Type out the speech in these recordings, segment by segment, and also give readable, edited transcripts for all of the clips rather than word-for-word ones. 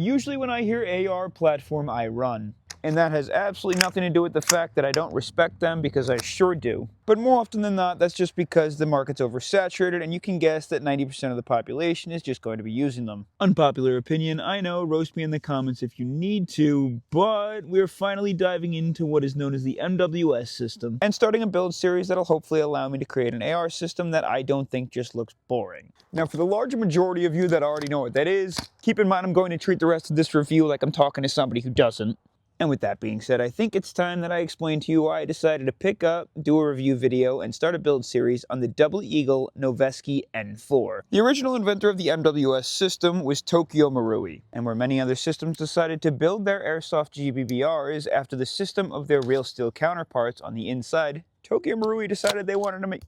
Usually when I hear AR platform, I run. And that has absolutely nothing to do with the fact that I don't respect them, because I sure do. But more often than not, that's just because the market's oversaturated, and you can guess that 90% of the population is just going to be using them. Unpopular opinion, I know, roast me in the comments if you need to, but we're finally diving into what is known as the MWS system, and starting a build series that'll hopefully allow me to create an AR system that I don't think just looks boring. Now, for the larger majority of you that already know what that is, keep in mind I'm going to treat the rest of this review like I'm talking to somebody who doesn't. And with that being said, I think it's time that I explain to you why I decided to pick up, do a review video, and start a build series on the Eagle Noveske N4. The original inventor of the MWS system was Tokyo Marui, and where many other systems decided to build their Airsoft GBBRs after the system of their real steel counterparts on the inside, Tokyo Marui decided they wanted to make...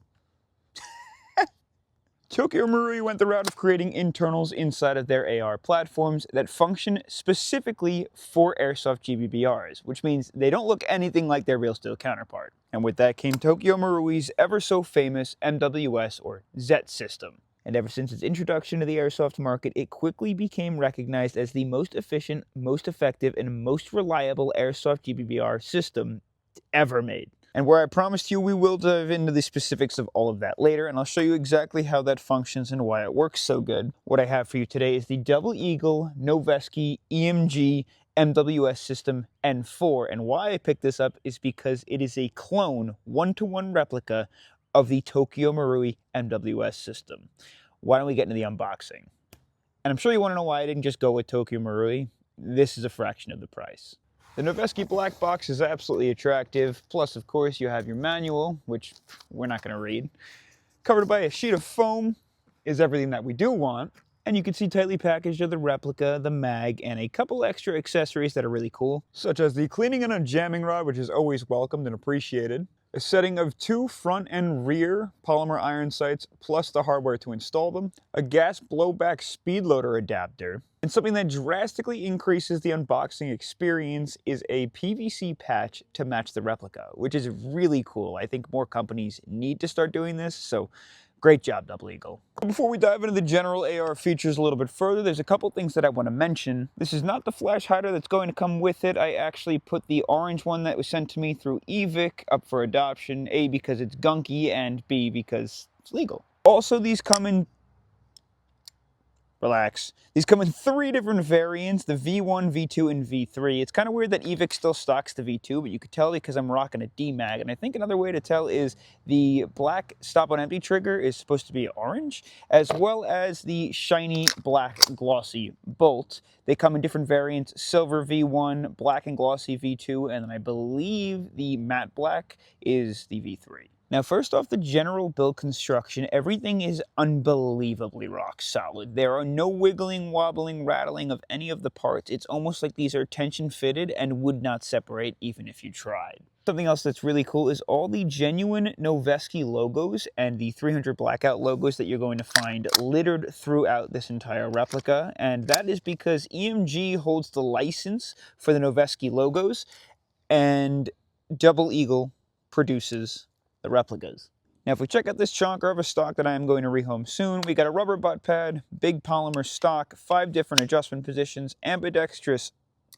Tokyo Marui went the route of creating internals inside of their AR platforms that function specifically for Airsoft GBBRs, which means they don't look anything like their real steel counterpart. And with that came Tokyo Marui's ever so famous MWS or Z system. And ever since its introduction to the Airsoft market, it quickly became recognized as the most efficient, most effective, and most reliable Airsoft GBBR system ever made. And where I promised you we will dive into the specifics of all of that later, and I'll show you exactly how that functions and why it works so good. What I have for you today is the Eagle Noveske EMG MWS System N4, and why I picked this up is because it is a clone, one-to-one replica of the Tokyo Marui MWS system. Why don't we get into the unboxing? And I'm sure you want to know why I didn't just go with Tokyo Marui. This is a fraction of the price. The Noveske black box is absolutely attractive, plus of course you have your manual, which we're not going to read. Covered by a sheet of foam is everything that we do want, and you can see tightly packaged are the replica, the mag, and a couple extra accessories that are really cool, such as the cleaning and unjamming rod, which is always welcomed and appreciated, a setting of 2 front and rear polymer iron sights, plus the hardware to install them, a gas blowback speed loader adapter, and something that drastically increases the unboxing experience is a PVC patch to match the replica, which is really cool. I think more companies need to start doing this, so great job, Eagle. Before we dive into the general AR features a little bit further, there's a couple things that I want to mention. This is not the flash hider that's going to come with it. I actually put the orange one that was sent to me through eVic up for adoption, A, because it's gunky, and B, because it's legal. Also, these come in... Relax. These come in 3 different variants, the V1, V2, and V3. It's kind of weird that eVic still stocks the V2, but you could tell because I'm rocking a D-mag. And I think another way to tell is the black stop-on-empty trigger is supposed to be orange, as well as the shiny black glossy bolt. They come in different variants, silver V1, black and glossy V2, and then I believe the matte black is the V3. Now, first off, the general build construction, everything is unbelievably rock solid. There are no wiggling, wobbling, rattling of any of the parts. It's almost like these are tension fitted and would not separate even if you tried. Something else that's really cool is all the genuine Noveske logos and the 300 blackout logos that you're going to find littered throughout this entire replica. And that is because EMG holds the license for the Noveske logos, and Eagle produces the replicas. Now, if we check out this chonker of a stock that I am going to rehome soon, we got a rubber butt pad, big polymer stock, 5 different adjustment positions, ambidextrous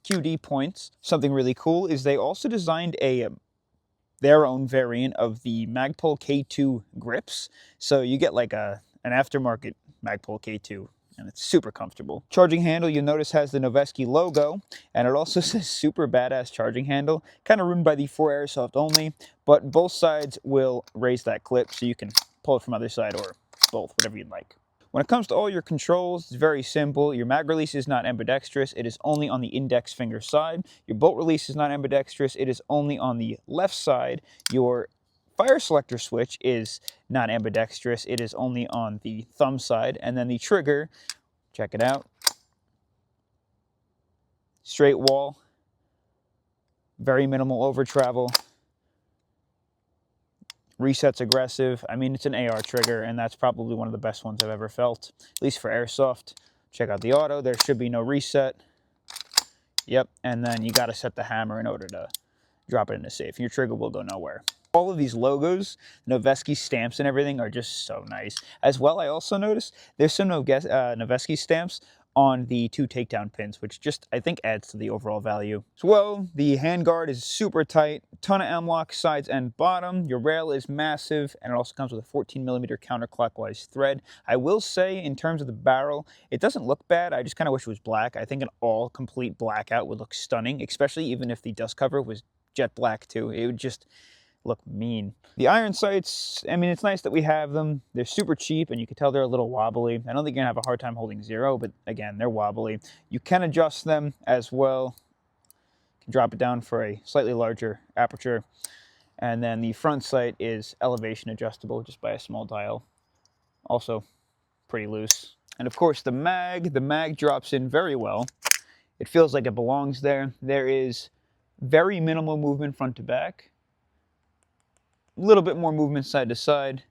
QD points. Something really cool is they also designed their own variant of the Magpul K2 grips. So you get like an aftermarket Magpul K2, and it's super comfortable. Charging handle, you'll notice, has the Noveske logo, and it also says super badass charging handle. Kind of ruined by the for Airsoft only, but both sides will raise that clip so you can pull it from either side or both, whatever you'd like. When it comes to all your controls, it's very simple. Your mag release is not ambidextrous. It is only on the index finger side. Your bolt release is not ambidextrous. It is only on the left side. Your fire selector switch is not ambidextrous. It is only on the thumb side. And then the trigger, check it out. Straight wall. Very minimal over travel. Reset's aggressive. I mean, it's an AR trigger, and that's probably one of the best ones I've ever felt, at least for Airsoft. Check out the auto. There should be no reset. Yep, and then you got to set the hammer in order to drop it in the safe. Your trigger will go nowhere. All of these logos, Noveske stamps and everything are just so nice. As well, I also noticed there's some Noveske stamps on the 2 takedown pins, which just, I think, adds to the overall value. As well, the handguard is super tight, ton of M-lock sides and bottom. Your rail is massive, and it also comes with a 14mm counterclockwise thread. I will say, in terms of the barrel, it doesn't look bad. I just kind of wish it was black. I think an all complete blackout would look stunning, especially even if the dust cover was jet black too. It would just look mean. The iron sights, I mean, it's nice that we have them. They're super cheap, and you can tell they're a little wobbly. I don't think you're gonna have a hard time holding 0, but again, they're wobbly. You can adjust them as well. You can drop it down for a slightly larger aperture. And then the front sight is elevation adjustable just by a small dial. Also pretty loose. And of course the mag drops in very well. It feels like it belongs there. There is very minimal movement front to back. A little bit more movement side to side,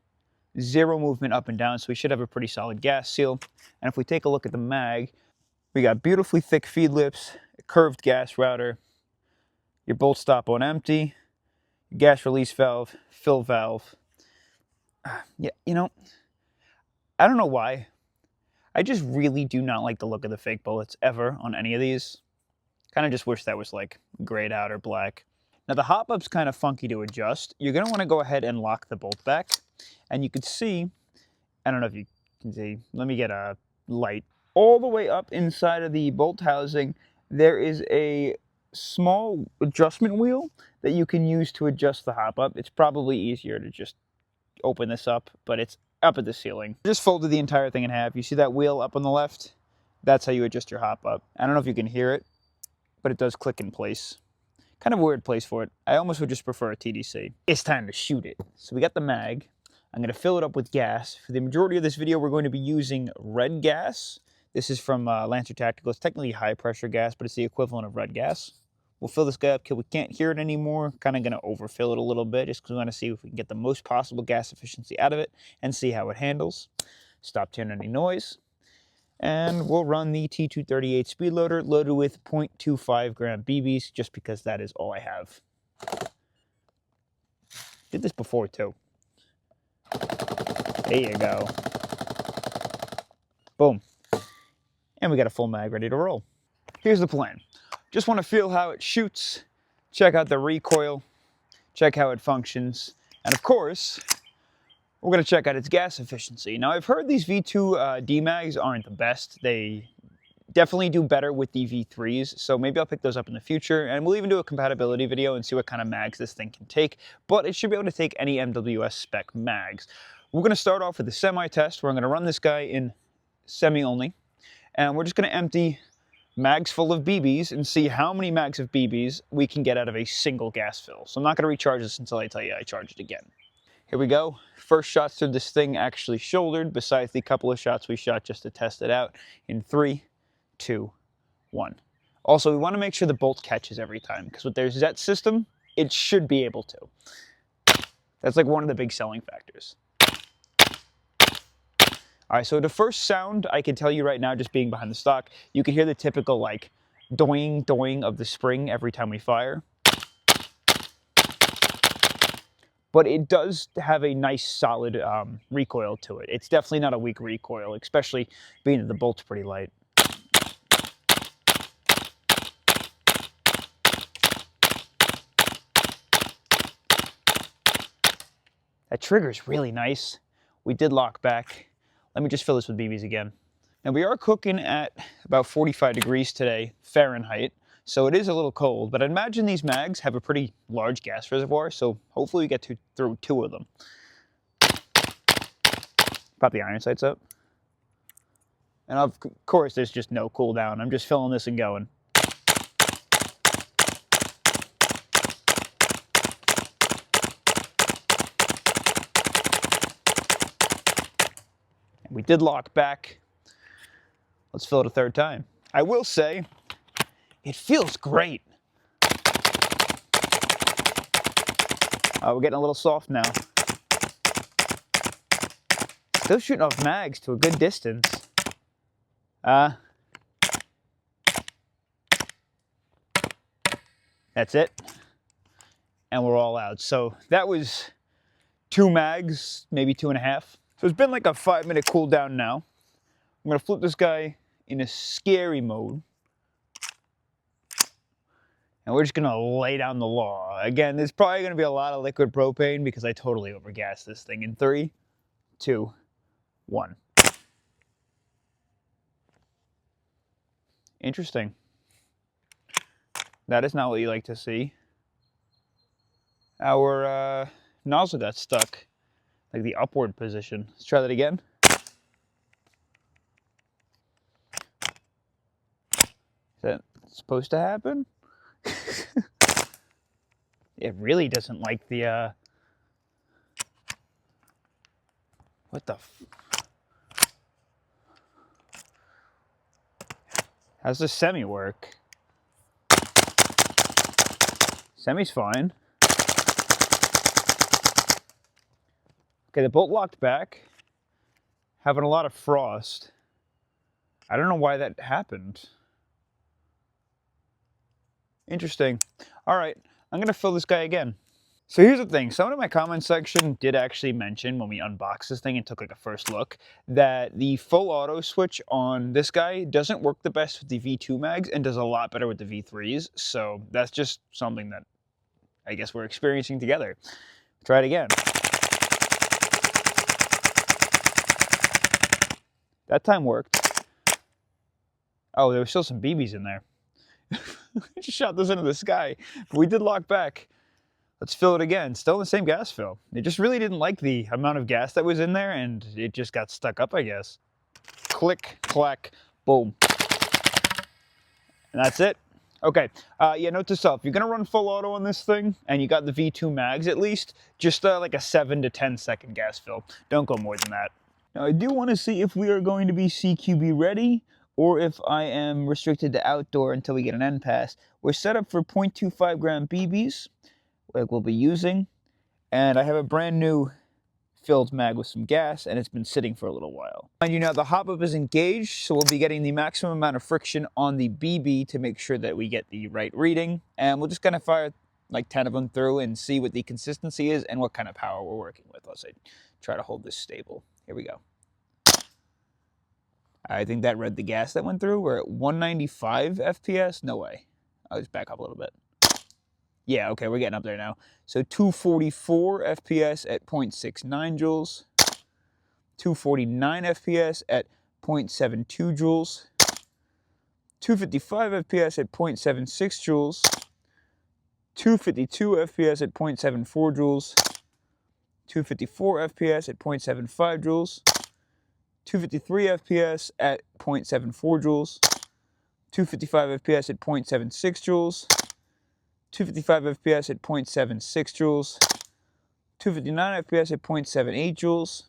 0 movement up and down, so we should have a pretty solid gas seal. And if we take a look at the mag, we got beautifully thick feed lips, a curved gas router, your bolt stop on empty, gas release valve, fill valve. Yeah, you know, I don't know why. I just really do not like the look of the fake bullets ever on any of these. Kind of just wish that was like grayed out or black. Now the hop-up's kind of funky to adjust. You're going to want to go ahead and lock the bolt back. And you can see, I don't know if you can see, let me get a light. All the way up inside of the bolt housing, there is a small adjustment wheel that you can use to adjust the hop-up. It's probably easier to just open this up, but it's up at the ceiling. Just folded the entire thing in half. You see that wheel up on the left? That's how you adjust your hop-up. I don't know if you can hear it, but it does click in place. Kind of a weird place for it. I almost would just prefer a TDC. It's time to shoot it. So we got the mag. I'm going to fill it up with gas. For the majority of this video, we're going to be using red gas. This is from Lancer Tactical. It's technically high pressure gas, but it's the equivalent of red gas. We'll fill this guy up till we can't hear it anymore. Kind of going to overfill it a little bit just because we want to see if we can get the most possible gas efficiency out of it and see how it handles. Stop to any noise. And we'll run the T238 speed loader loaded with 0.25 gram BBs just because that is all I have. Did this before too. There you go. Boom. And we got a full mag ready to roll. Here's the plan. Just want to feel how it shoots, check out the recoil, check how it functions, and of course, we're going to check out its gas efficiency. Now, I've heard these V2 D-mags aren't the best. They definitely do better with the V3s, so maybe I'll pick those up in the future, and we'll even do a compatibility video and see what kind of mags this thing can take, but it should be able to take any MWS spec mags. We're going to start off with a semi-test where I'm going to run this guy in semi only, and we're just going to empty mags full of BBs and see how many mags of BBs we can get out of a single gas fill. So I'm not going to recharge this until I tell you I charge it again. Here we go. First shots through this thing actually shouldered, besides the couple of shots we shot just to test it out in 3, 2, 1. Also, we want to make sure the bolt catches every time, because with their ZET system, it should be able to. That's like one of the big selling factors. All right, so the first sound I can tell you right now, just being behind the stock, you can hear the typical like doing, doing of the spring every time we fire. But it does have a nice solid recoil to it. It's definitely not a weak recoil, especially being that the bolt's pretty light. That trigger's really nice. We did lock back. Let me just fill this with BBs again. Now we are cooking at about 45 degrees today, Fahrenheit. So it is a little cold, but I imagine these mags have a pretty large gas reservoir, so hopefully we get through 2 of them. Pop the iron sights up. And of course, there's just no cooldown. I'm just filling this and going. We did lock back. Let's fill it a 3rd time. I will say, it feels great. We're getting a little soft now. Still shooting off mags to a good distance. That's it. And we're all out. So that was 2 mags, maybe 2.5. So it's been like a 5-minute cooldown now. I'm gonna flip this guy in a scary mode. And we're just gonna lay down the law. Again, there's probably gonna be a lot of liquid propane because I totally overgassed this thing in 3, 2, 1. Interesting. That is not what you like to see. Our nozzle got stuck, like the upward position. Let's try that again. Is that supposed to happen? It really doesn't like the, what the how's the semi work? Semi's fine. Okay, the bolt locked back. Having a lot of frost. I don't know why that happened. Interesting. All right, I'm gonna fill this guy again. So here's the thing, someone in my comment section did actually mention when we unboxed this thing and took like a first look that the full auto switch on this guy doesn't work the best with the V2 mags and does a lot better with the V3s. So that's just something that I guess we're experiencing together. Try it again. That time worked. Oh, there were still some BBs in there. I just shot this into the sky, but we did lock back. Let's fill it again. Still the same gas fill. It just really didn't like the amount of gas that was in there, and it just got stuck up, I guess. Click, clack, boom. And that's it. Okay, yeah, note to self, you're gonna run full auto on this thing, and you got the V2 mags at least, just like a 7 to 10 second gas fill. Don't go more than that. Now, I do want to see if we are going to be CQB ready, or if I am restricted to outdoor until we get an N pass. We're set up for 0.25 gram BBs, like we'll be using, and I have a brand new filled mag with some gas, and it's been sitting for a little while. And you know, the hop-up is engaged, so we'll be getting the maximum amount of friction on the BB to make sure that we get the right reading, and we'll just kind of fire like 10 of them through and see what the consistency is and what kind of power we're working with. Let's try to hold this stable. Here we go. I think that read the gas that went through. We're at 195 FPS. No way. I'll just back up a little bit. Yeah, okay, we're getting up there now. So 244 FPS at 0.69 joules. 249 FPS at 0.72 joules. 255 FPS at 0.76 joules. 252 FPS at 0.74 joules. 254 FPS at 0.75 joules. 253 FPS at 0.74 joules, 255 FPS at 0.76 joules, 255 FPS at 0.76 joules, 259 FPS at 0.78 joules,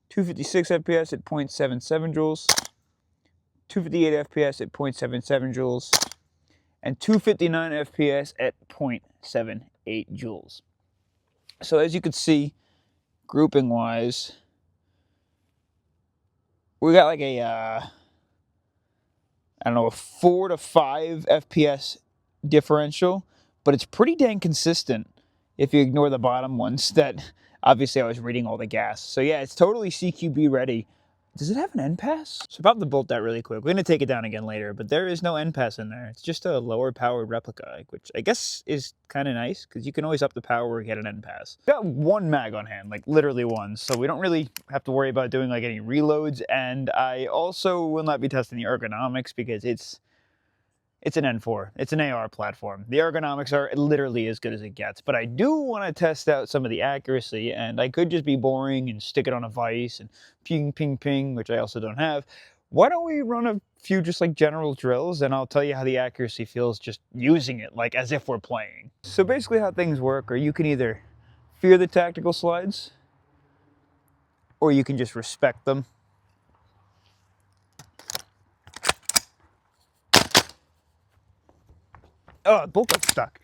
256 FPS at 0.77 joules, 258 FPS at 0.77 joules, and 259 FPS at 0.78 joules. So as you can see, grouping wise, we got like a, I don't know, a 4 to 5 FPS differential, but it's pretty dang consistent if you ignore the bottom ones that obviously I was reading all the gas. So yeah, it's totally CQB ready. Does it have an N pass? So pop the bolt out really quick. We're gonna take it down again later, but there is no N pass in there. It's just a lower powered replica, which I guess is kind of nice because you can always up the power or get an N pass. Got one mag on hand, like literally one, so we don't really have to worry about doing like any reloads. And I also will not be testing the ergonomics because it's an N4. It's an AR platform. The ergonomics are literally as good as it gets, but I do want to test out some of the accuracy, and I could just be boring and stick it on a vise and ping, ping, ping, which I also don't have. Why don't we run a few just like general drills, and I'll tell you how the accuracy feels just using it, like as if we're playing. So basically how things work are you can either fear the tactical slides, or you can just respect them. Oh, the bolt got stuck.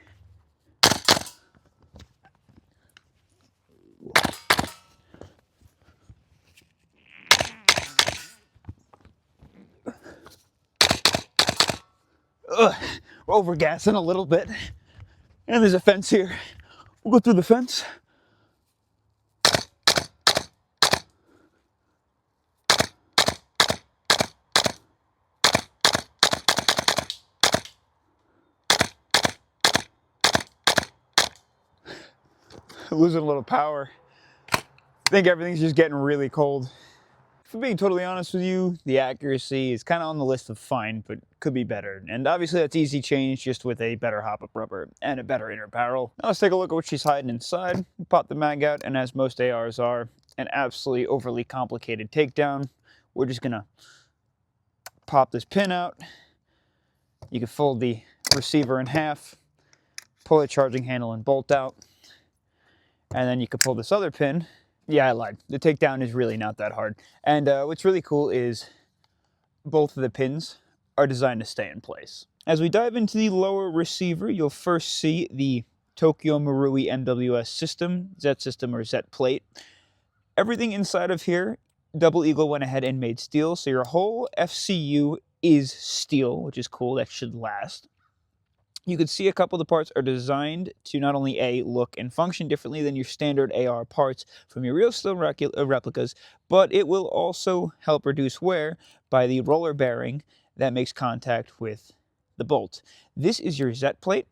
Ugh, we're overgassing a little bit. And there's a fence here. We'll go through the fence. losing a little power. I think everything's just getting really cold. If I'm being totally honest with you, the accuracy is kind of on the list of fine, but could be better. And obviously that's easy change just with a better hop-up rubber and a better inner barrel. Now let's take a look at what she's hiding inside. Pop the mag out, and as most ARs are, an absolutely overly complicated takedown. We're just gonna pop this pin out. You can fold the receiver in half, pull the charging handle and bolt out, and then you can pull this other pin. Yeah, I lied. The takedown is really not that hard. And what's really cool is both of the pins are designed to stay in place. As we dive into the lower receiver, you'll first see the Tokyo Marui MWS system, Z system or Z plate. Everything inside of here, Double Eagle went ahead and made steel, so your whole FCU is steel, which is cool. That should last. You can see a couple of the parts are designed to not only look and function differently than your standard AR parts from your real steel replicas, but it will also help reduce wear by the roller bearing that makes contact with the bolt. This is your Z plate.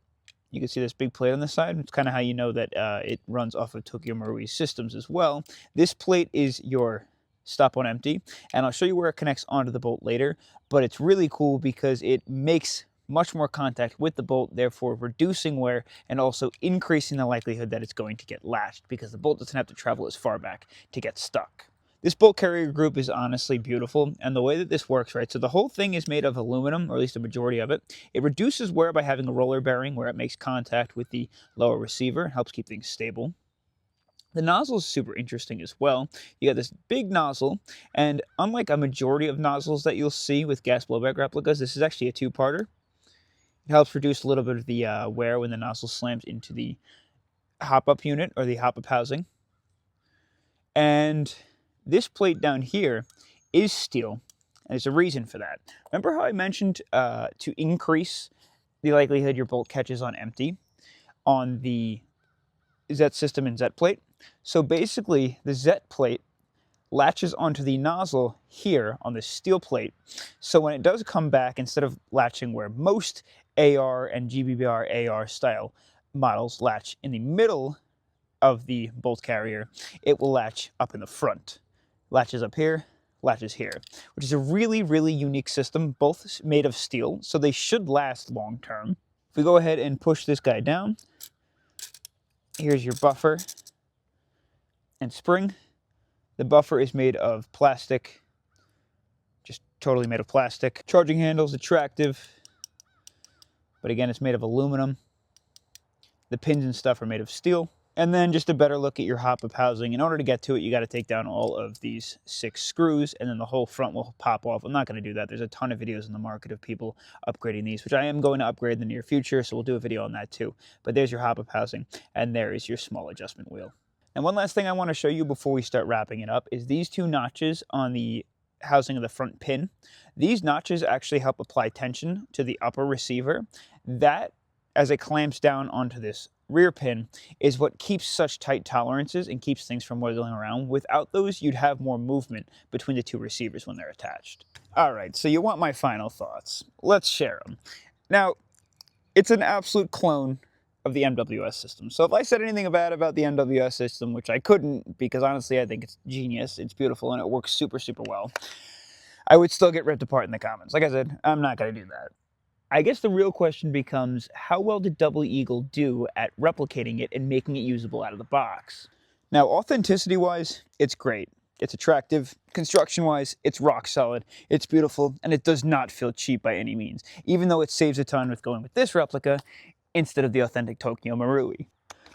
You can see this big plate on the side. It's kind of how you know that it runs off of Tokyo Marui systems as well. This plate is your stop on empty, and I'll show you where it connects onto the bolt later, but it's really cool because it makes much more contact with the bolt, therefore reducing wear and also increasing the likelihood that it's going to get latched because the bolt doesn't have to travel as far back to get stuck. This bolt carrier group is honestly beautiful, and the way that this works, right, so the whole thing is made of aluminum, or at least a majority of it. It reduces wear by having a roller bearing where it makes contact with the lower receiver, helps keep things stable. The nozzle is super interesting as well. You got this big nozzle, and unlike a majority of nozzles that you'll see with gas blowback replicas, this is actually a two-parter. It helps reduce a little bit of the wear when the nozzle slams into the hop-up unit or the hop-up housing. And this plate down here is steel, and there's a reason for that. Remember how I mentioned to increase the likelihood your bolt catches on empty on the Z system and Z plate? So basically, the Z plate latches onto the nozzle here on the steel plate. So when it does come back, instead of latching where most AR and GBBR AR style models latch in the middle of the bolt carrier, it will latch up in the front. Latches up here, latches here, which is a really, really unique system, both made of steel, so they should last long term. If we go ahead and push this guy down, here's your buffer and spring. The buffer is made of plastic, just totally made of plastic. Charging handle's attractive, but again, it's made of aluminum. The pins and stuff are made of steel. And then just a better look at your hop-up housing. In order to get to it, you got to take down all of these 6 screws, and then the whole front will pop off. I'm not going to do that. There's a ton of videos in the market of people upgrading these, which I am going to upgrade in the near future, so we'll do a video on that too. But there's your hop-up housing, and there is your small adjustment wheel. And one last thing I want to show you before we start wrapping it up is these 2 notches on the housing of the front pin. These notches actually help apply tension to the upper receiver. That, as it clamps down onto this rear pin, is what keeps such tight tolerances and keeps things from wiggling around. Without those, you'd have more movement between the 2 receivers when they're attached. All right, so you want my final thoughts. Let's share them. Now, it's an absolute clone of the MWS system. So if I said anything bad about the MWS system, which I couldn't, because honestly I think it's genius, it's beautiful, and it works super, super well, I would still get ripped apart in the comments. Like I said, I'm not going to do that. I guess the real question becomes, how well did Double Eagle do at replicating it and making it usable out of the box? Now, authenticity-wise, it's great. It's attractive. Construction-wise, it's rock solid. It's beautiful, and it does not feel cheap by any means, even though it saves a ton with going with this replica instead of the authentic Tokyo Marui.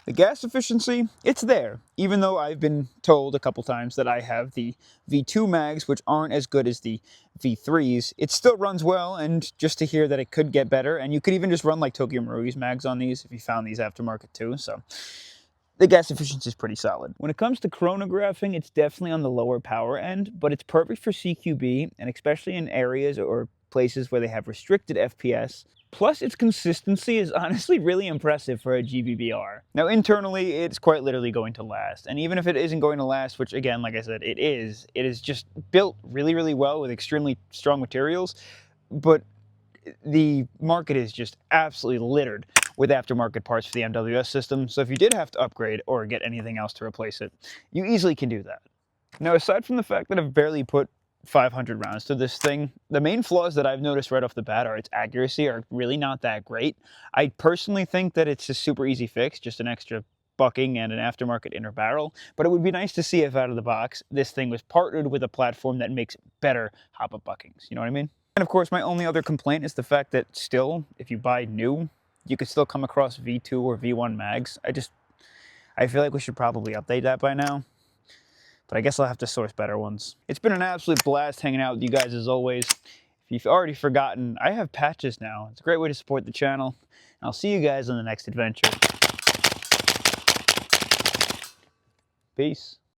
The gas efficiency, it's there, even though I've been told a couple times that I have the V2 mags, which aren't as good as the V3s. It still runs well, and just to hear that it could get better, and you could even just run like Tokyo Marui's mags on these if you found these aftermarket too, so the gas efficiency is pretty solid. When it comes to chronographing, it's definitely on the lower power end, but it's perfect for CQB, and especially in areas or places where they have restricted FPS. Plus, its consistency is honestly really impressive for a GBBR. Now, internally, it's quite literally going to last. And even if it isn't going to last, which again, like I said, it is just built really, really well with extremely strong materials. But the market is just absolutely littered with aftermarket parts for the MWS system, so if you did have to upgrade or get anything else to replace it, you easily can do that. Now, aside from the fact that I've barely put 500 rounds to this thing, the main flaws that I've noticed right off the bat are its accuracy are really not that great. I personally think that it's a super easy fix, just an extra bucking and an aftermarket inner barrel, but it would be nice to see if out of the box this thing was partnered with a platform that makes better hop-up buckings, you know what I mean? And of course, my only other complaint is the fact that still, if you buy new, you could still come across V2 or V1 mags. I feel like we should probably update that by now, but I guess I'll have to source better ones. It's been an absolute blast hanging out with you guys as always. If you've already forgotten, I have patches now. It's a great way to support the channel. I'll see you guys on the next adventure. Peace.